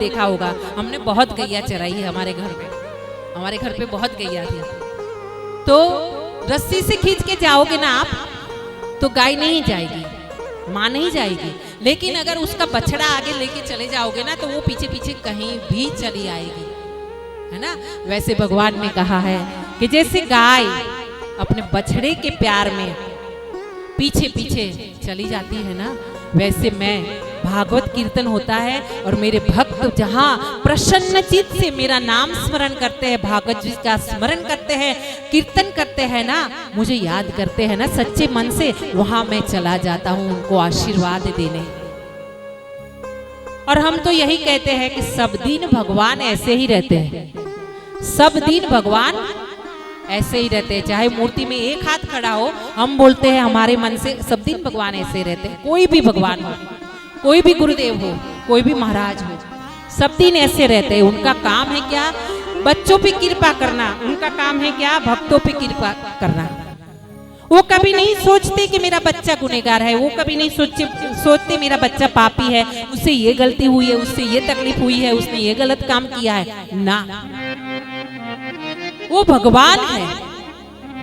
देखा होगा, हमने बहुत गैया चराई है हमारे घर पे। हमारे घर पे बहुत गैया थी। तो रस्सी से खींच के जाओगे ना आप तो गाय नहीं जाएगी, माँ नहीं जाएगी। लेकिन अगर उसका बछड़ा आगे लेके चले जाओगे ना तो वो पीछे पीछे कहीं भी चली आएगी, है ना। वैसे भगवान ने कहा है कि जैसे गाय अपने बछड़े के प्यार में पीछे पीछे चली जाती है ना, वैसे मैं भागवत कीर्तन होता है और मेरे भक्त जहाँ प्रसन्न चित्त से मेरा नाम स्मरण करते हैं, भागवत जी का स्मरण करते हैं, कीर्तन करते हैं ना, मुझे याद करते हैं ना सच्चे मन से, वहां मैं चला जाता हूं उनको आशीर्वाद देने। और हम तो यही कहते हैं कि सब दिन भगवान ऐसे ही रहते हैं, सब दिन भगवान ऐसे ही रहते हैं। चाहे मूर्ति में एक हाथ खड़ा हो, हम बोलते हैं हमारे मन से सब दिन भगवान ऐसे रहते हैं। कोई भी भगवान हो, कोई भी गुरुदेव हो, कोई भी महाराज हो, सब दिन ऐसे रहते हैं। उनका काम है क्या? बच्चों पे कृपा करना। उनका काम है क्या? भक्तों पे कृपा करना। वो कभी नहीं सोचते कि मेरा बच्चा गुनहगार है, वो कभी नहीं सोचते मेरा बच्चा पापी है, उससे ये गलती हुई है, उससे ये तकलीफ हुई है, उसने ये गलत काम किया है ना। वो भगवान है,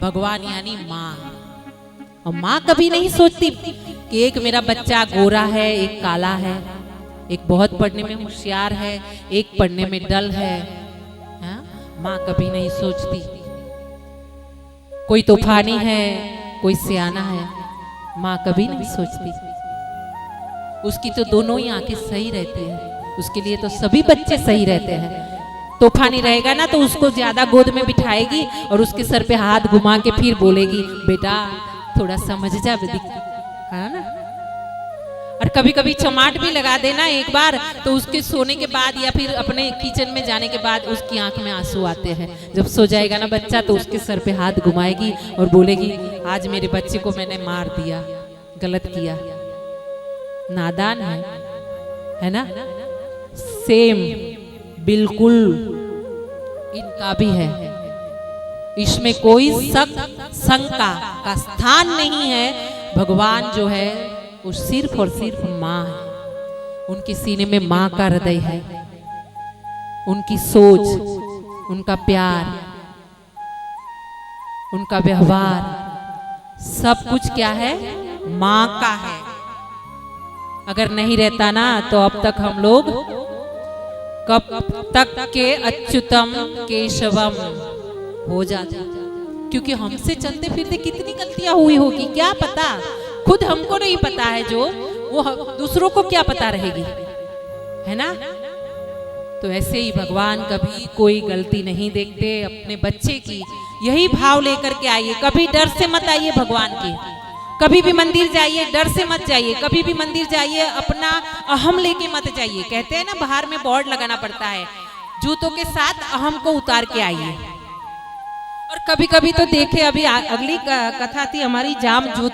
भगवान यानी माँ। और माँ कभी नहीं सोचती कि एक मेरा बच्चा गोरा है, एक काला है, एक बहुत पढ़ने में होशियार है, एक पढ़ने में डल है। माँ कभी नहीं सोचती। कोई तूफानी है, कोई सियाना है, माँ कभी नहीं सोचती। उसकी तो दोनों ही आंखें सही रहती है, उसके लिए तो सभी बच्चे सही रहते हैं। तूफानी रहेगा ना तो उसको ज्यादा गोद में बिठाएगी और उसके सर पे हाथ घुमा के फिर बोलेगी बेटा थोड़ा समझ जा, है ना। और कभी कभी चमाट भी लगा देना एक बार तो उसके सोने के बाद या फिर अपने किचन में जाने के बाद उसकी आंख में आंसू आते हैं। जब सो जाएगा ना बच्चा तो उसके सर पे हाथ घुमाएगी और बोलेगी आज मेरे बच्चे को मैंने मार दिया, गलत किया। नादान है ना। सेम बिल्कुल इनका भी है, इसमें कोई शंका का स्थान नहीं है। भगवान जो है वो सिर्फ और सिर्फ माँ है। उनके सीने में माँ का हृदय है, उनकी सोच, उनका प्यार, उनका व्यवहार, सब कुछ क्या है? माँ का है। अगर नहीं रहता ना तो अब तक हम लोग कब तक के अच्युतम केशवम हो जाते, क्योंकि हमसे चलते फिरते कितनी गलतियां हुई होगी क्या पता, खुद हमको नहीं पता है, जो वो दूसरों को क्या पता रहेगी, है ना। तो ऐसे ही भगवान कभी कोई गलती नहीं देखते अपने बच्चे की। यही भाव लेकर के आइए, कभी डर से मत आइए भगवान के। कभी भी मंदिर जाइए डर से मत जाइए, कभी भी मंदिर जाइए अपना अहम लेके मत जाइए। कहते हैं ना बाहर में बोर्ड लगाना पड़ता है, जूतों के साथ अहम को उतार के आइए। और कभी कभी तो देखे, अभी अगली कथा थी हमारी जाम जूत